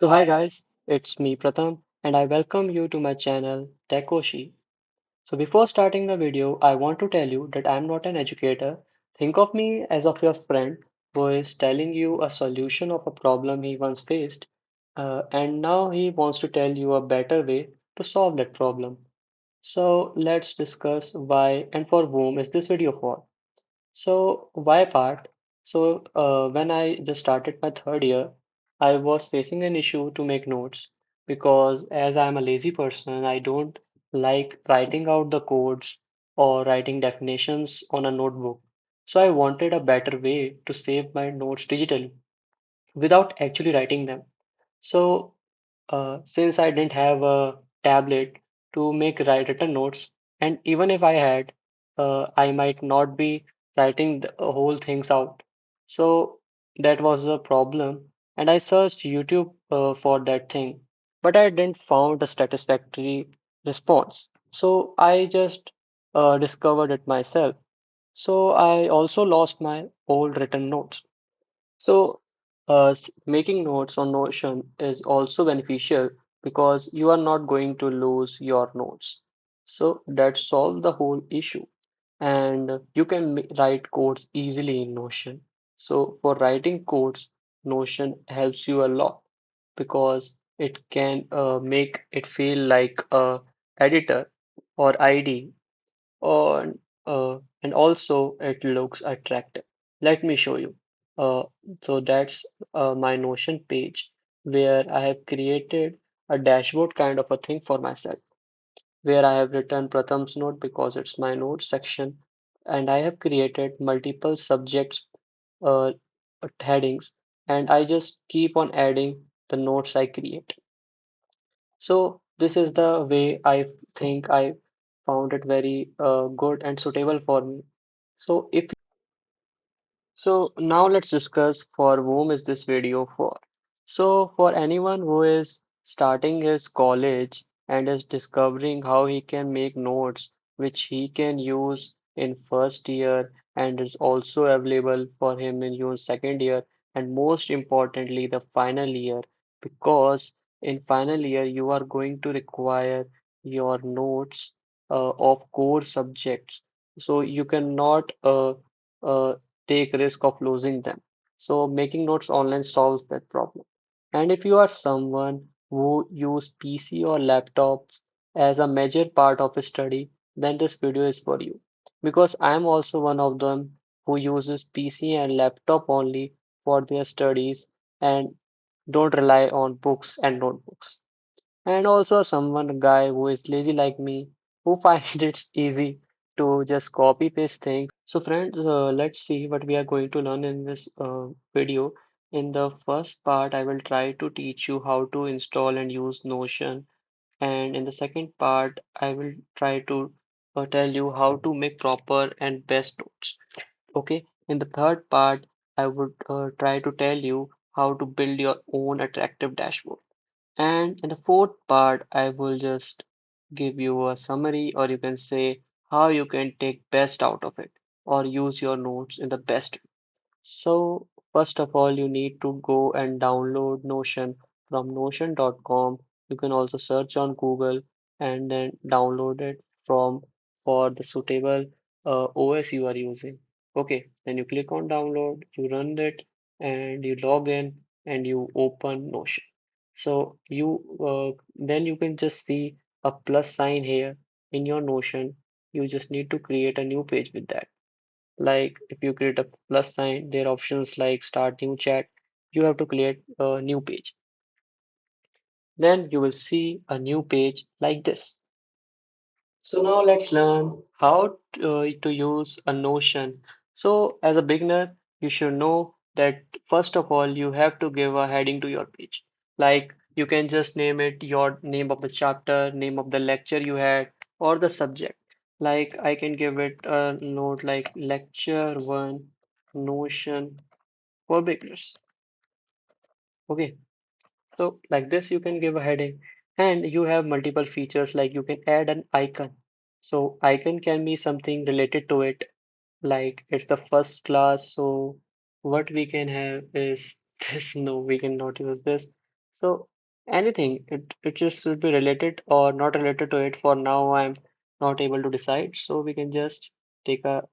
So hi guys, it's me Pratham and I welcome you to my channel Techoshi. So before starting the video, I want to tell you that I'm not an educator. Think of me as of your friend who is telling you a solution of a problem he once faced, and now he wants to tell you a better way to solve that problem. So let's discuss why and for whom is this video for. So why part? When I just started my third year, I was facing an issue to make notes because as I'm a lazy person, I don't like writing out the codes or writing definitions on a notebook. So I wanted a better way to save my notes digitally without actually writing them. So since I didn't have a tablet to make written notes, and even if I had, I might not be writing the whole things out. So that was a problem, and I searched YouTube for that thing, but I didn't found a satisfactory response. So I just discovered it myself. So I also lost my old written notes. So, making notes on Notion is also beneficial because you are not going to lose your notes. So that solves the whole issue. And you can write codes easily in Notion. So for writing codes, Notion helps you a lot because it can make it feel like a editor or ID on and also it looks attractive. Let me show you. Uh, that's my Notion page where I have created a dashboard kind of a thing for myself, where I have written Pratham's note because it's my notes section, and I have created multiple subjects uh, headings, and I just keep on adding the notes I create. So this is the way I think I found it very good and suitable for me. So if so now let's discuss for whom is this video for. So for anyone who is starting his college and is discovering how he can make notes which he can use in first year and is also available for him in your second year and most importantly the final year, because in final year you are going to require your notes of core subjects, so you cannot uh, take risk of losing them. So making notes online solves that problem. And if you are someone who use PC or laptops as a major part of a study, then this video is for you. Because I am also one of them who uses PC and laptop only for their studies and don't rely on books and notebooks. And also someone, a guy who is lazy like me, who find it easy to just copy paste things. So friends, let's see what we are going to learn in this video. In the first part, I will try to teach you how to install and use Notion. And in the second part, I will try to tell you how to make proper and best notes. Okay. In the third part, I would try to tell you how to build your own attractive dashboard. And in the fourth part, I will just give you a summary, or you can say how you can take best out of it or use your notes in the best. So, first of all, you need to go and download Notion from notion.com. You can also search on Google and then download it from for the suitable OS you are using. Okay, then you click on download, you run it, and you log in and you open Notion. So then you can just see a plus sign here in your Notion. You just need to create a new page with that. Like if you create a plus sign, there are options like start new chat. You have to create a new page. Then you will see a new page like this. So now let's learn how to use a Notion. So as a beginner, you should know that first of all, you have to give a heading to your page. Like you can just name it your name of the chapter, name of the lecture you had, or the subject. Like I can give it a note like lecture one, Notion for beginners. Okay. So like this, you can give a heading and you have multiple features like you can add an icon. So icon can be something related to it, like it's the first class. So what we can have is this. No, we cannot use this. So Anything. It just should be related or not related to it. For now, I'm not able to decide. So we can just take a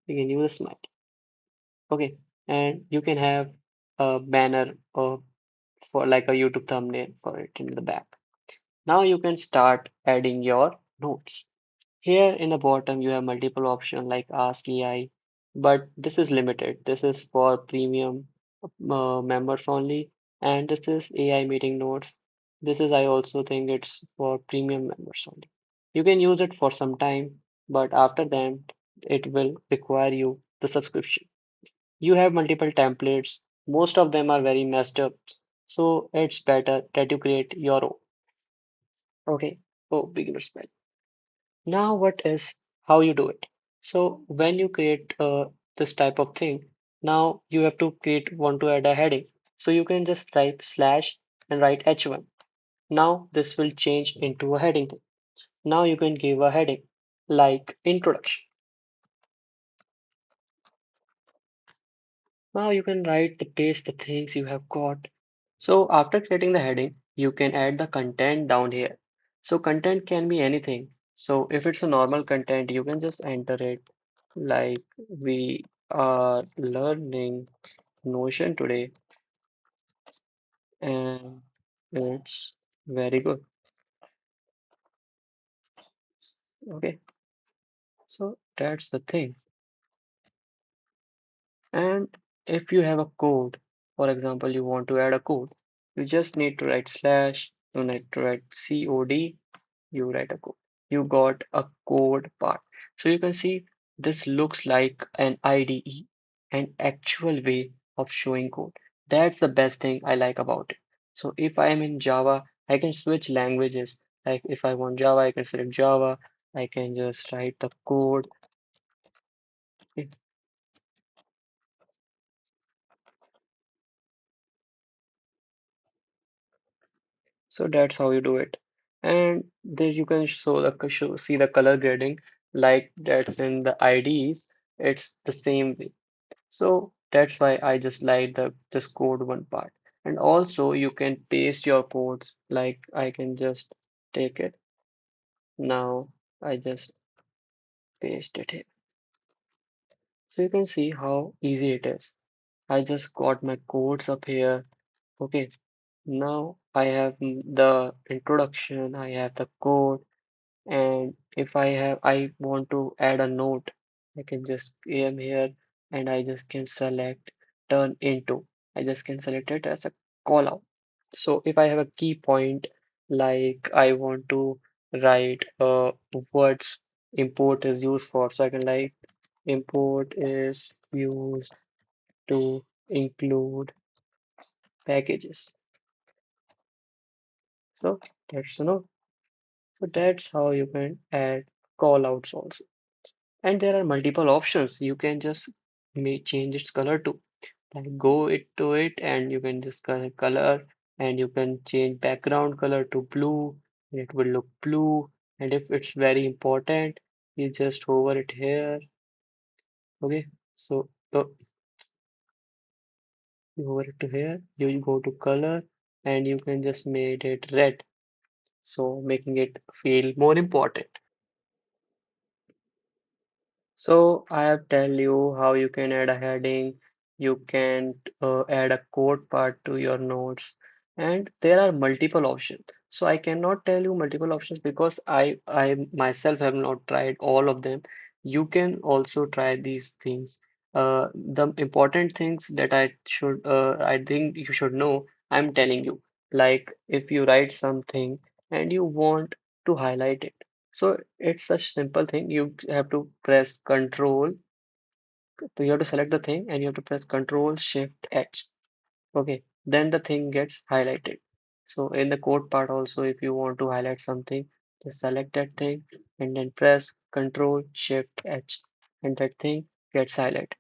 we can use a smile. Okay, and you can have a banner or for like a YouTube thumbnail for it in the back. Now you can start adding your notes. Here in the bottom, you have multiple options like Ask AI, but this is limited. This is for premium members only, and this is AI meeting notes. This is, I also think it's for premium members only. You can use it for some time, but after that, it will require you the subscription. You have multiple templates. Most of them are very messed up, so it's better that you create your own. Okay. Oh, beginner spell. Now, what is how you do it? So, when you create this type of thing, now you have to want to add a heading. So, you can just type slash and write H1. Now, this will change into a heading. Now, you can give a heading like introduction. Now, you can write the paste the things you have got. So, after creating the heading, you can add the content down here. So, content can be anything. So, if it's a normal content, you can just enter it like we are learning Notion today, and it's very good. Okay, so that's the thing. And if you have a code, for example, you want to add a code, you just need to write slash, you need to write code, you write a code. You got a code part. So you can see this looks like an IDE, an actual way of showing code. That's the best thing I like about it. So if I am in Java, I can switch languages. Like if I want Java, I can select Java. I can just write the code. Okay, so that's how you do it. And there you can see the color grading like that's in the IDs. It's the same way. So that's why I just like the this code one part. And also you can paste your codes like I can just take it. Now I just paste it here. So you can see how easy it is. I just got my codes up here. Okay, now I have the introduction, I have the code, and if I want to add a note, I can just am here and I just can select turn into. I just can select it as a call out. So if I have a key point, like I want to write words import is used for, so I can like import is used to include packages. So that's so that's how you can add call outs also. And there are multiple options. You can just may change its color too. Like go it to it and you can just color and you can change background color to blue. It will look blue. And if it's very important, you just hover it here. Okay. So you hover it to here. You go to color and you can just make it red. So making it feel more important. So I have tell you how you can add a heading, you can add a code part to your notes, and there are multiple options. So I cannot tell you multiple options because I myself have not tried all of them. You can also try these things. The important things that I think you should know, I'm telling you. Like if you write something and you want to highlight it. So it's such simple thing. You have to press Control. So you have to select the thing and you have to press Control Shift H. Okay, then the thing gets highlighted. So in the code part also, if you want to highlight something, just select that thing and then press Control Shift H, and that thing gets highlighted.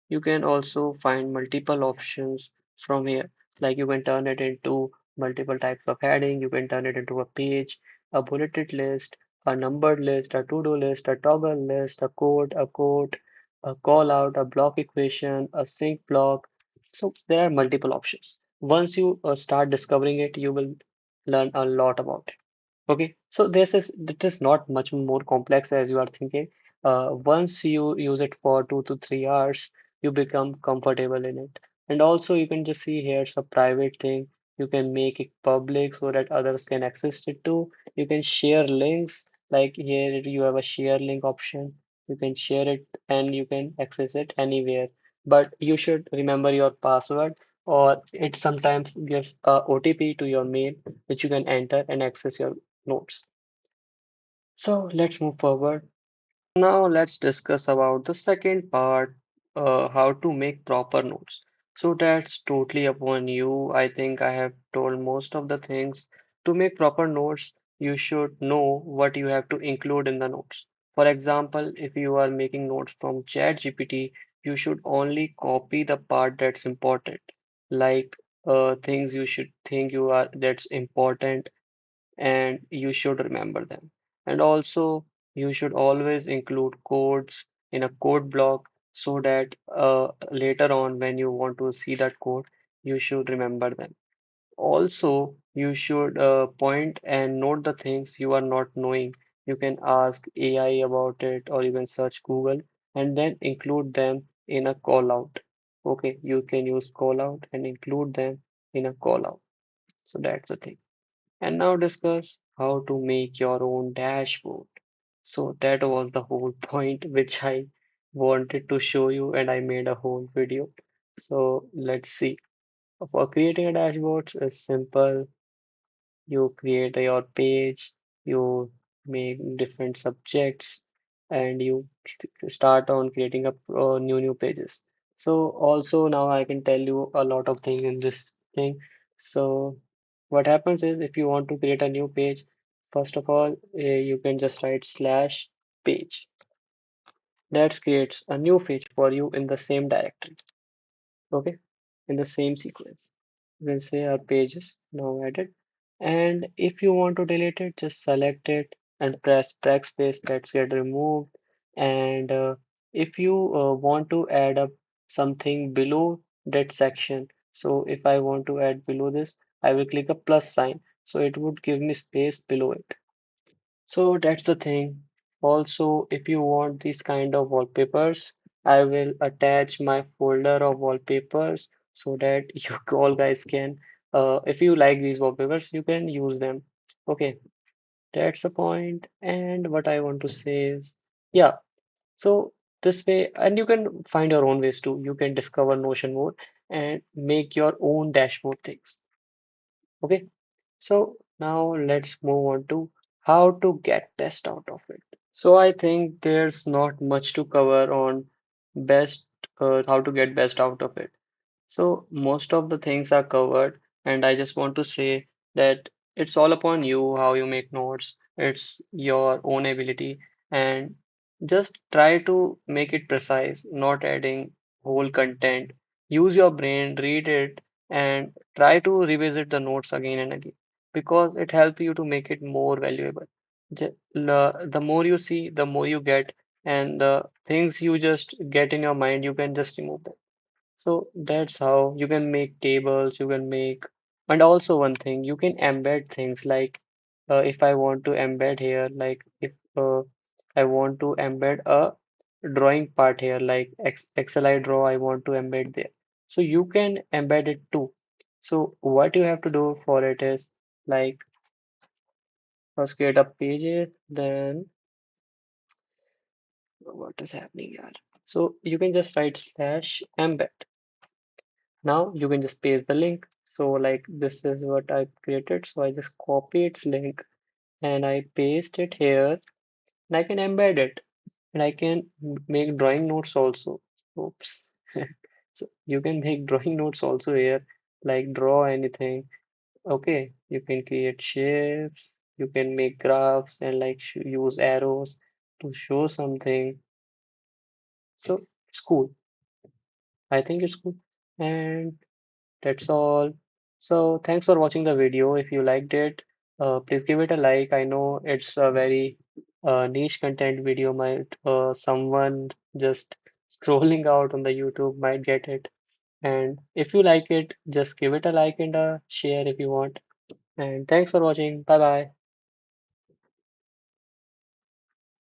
You can also find multiple options from here. Like you can turn it into multiple types of heading. You can turn it into a page, a bulleted list, a numbered list, a to-do list, a toggle list, a code, a quote, a call out, a block equation, a sync block. So there are multiple options. Once you start discovering it, you will learn a lot about it. Okay, so this is not much more complex as you are thinking. Once you use it for 2 to 3 hours, you become comfortable in it. And also, you can just see here it's a private thing. You can make it public so that others can access it too. You can share links, like here you have a share link option. You can share it and you can access it anywhere. But you should remember your password, or it sometimes gives a OTP to your mail, which you can enter and access your notes. So let's move forward. Now let's discuss about the second part, how to make proper notes. So that's totally upon you. I think I have told most of the things. To make proper notes, you should know what you have to include in the notes. For example, if you are making notes from ChatGPT, you should only copy the part that's important, like things you should think you are that's important and you should remember them. And also, you should always include codes in a code block so that later on, when you want to see that code, you should remember them. Also, you should point and note the things you are not knowing. You can ask AI about it, or you can search Google and then include them in a call out. Okay, you can use call out and include them in a call out. So that's the thing. And now discuss how to make your own dashboard. So that was the whole point which I wanted to show you, and I made a whole video. So let's see. For creating a dashboard is simple. You create your page, you make different subjects, and you start on creating a new pages. So also now I can tell you a lot of things in this thing. So what happens is if you want to create a new page, first of all, you can just write slash page. That creates a new page for you in the same directory. Okay, in the same sequence. You can say our pages now added. And if you want to delete it, just select it and press backspace. That's get removed. And if you want to add up something below that section, so if I want to add below this, I will click a plus sign. So it would give me space below it. So that's the thing. Also, if you want these kind of wallpapers, I will attach my folder of wallpapers so that you all guys can, if you like these wallpapers, you can use them. Okay, that's the point. And what I want to say is, yeah, so this way, and you can find your own ways too. You can discover Notion more and make your own dashboard things. Okay. So now let's move on to how to get best out of it. So I think there's not much to cover on best, how to get best out of it. So most of the things are covered, and I just want to say that it's all upon you how you make notes. It's your own ability, and just try to make it precise, not adding whole content. Use your brain, read it, and try to revisit the notes again and again because it helps you to make it more valuable. The more you see, the more you get, and the things you just get in your mind, you can just remove them. So that's how you can make tables, you can make, and also one thing, you can embed things like if I want to embed here, like if I want to embed a drawing part here, like XLI draw, I want to embed there. So you can embed it too. So what you have to do for it is like first create a page, then what is happening here? So you can just write slash embed. Now you can just paste the link. So like this is what I created. So I just copy its link and I paste it here and I can embed it and I can make drawing notes also. Oops. So you can make drawing notes also here, like draw anything. Okay, you can create shapes, you can make graphs and like use arrows to show something. So it's cool. I think it's cool. And that's all. So thanks for watching the video. If you liked it, please give it a like. I know it's a very niche content video. Might someone just scrolling out on the YouTube might get it, And if you like it, just give it a like and a share if you want. And thanks for watching. Bye bye.